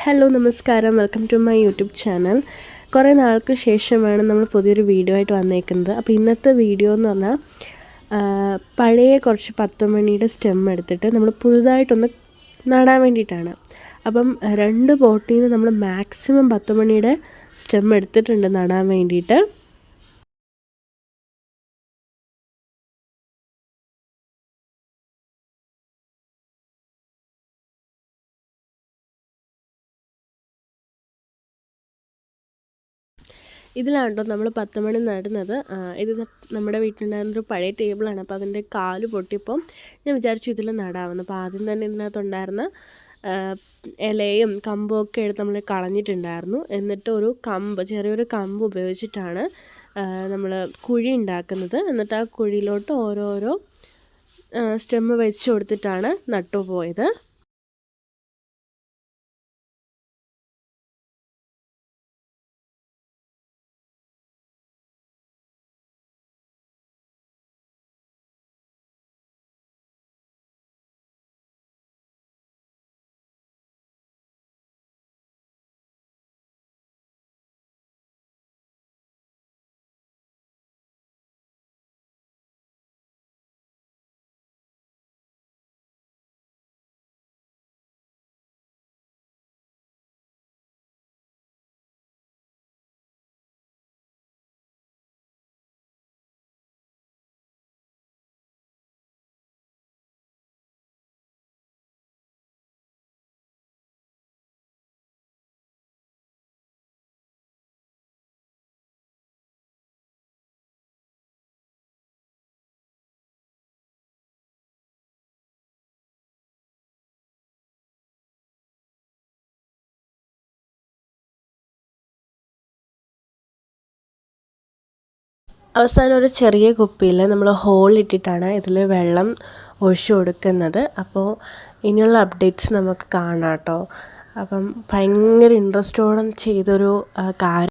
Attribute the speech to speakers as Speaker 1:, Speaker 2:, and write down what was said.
Speaker 1: Hello നമസ്കാരം, welcome to my YouTube channel. കുറേ നാൾക്ക് ശേഷമാണ് നമ്മൾ പുതിയൊരു വീഡിയോ ആയിട്ട് വന്നേക്കുന്നത്. അപ്പോൾ ഇന്നത്തെ വീഡിയോ എന്ന് പറഞ്ഞാൽ പഴയ കുറച്ച് 10 മണിയുടെ സ്റ്റെം എടുത്തിട്ട് നമ്മൾ പുതുതായിട്ടൊന്ന് നടാൻ വേണ്ടിയിട്ടാണ്. അപ്പം 2 പോട്ടിൽ നിന്ന് നമ്മൾ മാക്സിമം 10 മണിയുടെ സ്റ്റെം എടുത്തിട്ടുണ്ട് നടാൻ വേണ്ടിയിട്ട്. ഇതിലാണ് കേട്ടോ നമ്മൾ 10 മണി നടുന്നത്. ഇത് നമ്മുടെ വീട്ടിലുണ്ടായിരുന്നൊരു പഴയ ടേബിളാണ്. അപ്പോൾ അതിൻ്റെ കാല് പൊട്ടിയപ്പോൾ ഞാൻ വിചാരിച്ചു ഇതിൽ നടാമെന്ന്. അപ്പോൾ ആദ്യം തന്നെ ഇതിനകത്തുണ്ടായിരുന്ന ഇലയും കമ്പും ഒക്കെ എടുത്ത് നമ്മൾ കളഞ്ഞിട്ടുണ്ടായിരുന്നു. എന്നിട്ട് ചെറിയൊരു കമ്പ് ഉപയോഗിച്ചിട്ടാണ് നമ്മൾ കുഴി ഉണ്ടാക്കുന്നത്. എന്നിട്ട് ആ കുഴിയിലോട്ട് ഓരോരോ സ്റ്റെമ്മ് വെച്ച് കൊടുത്തിട്ടാണ് നട്ടുപോയത്. അവസാനം ഒരു ചെറിയ കുപ്പിയിൽ നമ്മൾ ഹോൾ ഇട്ടിട്ടാണ് ഇതിൽ വെള്ളം ഒഴിച്ചു കൊടുക്കുന്നത്. അപ്പോൾ ഇനിയുള്ള അപ്ഡേറ്റ്സ് നമുക്ക് കാണാം കേട്ടോ. അപ്പം ഭയങ്കര ഇൻട്രസ്റ്റോടെ ചെയ്തൊരു കാര്യം.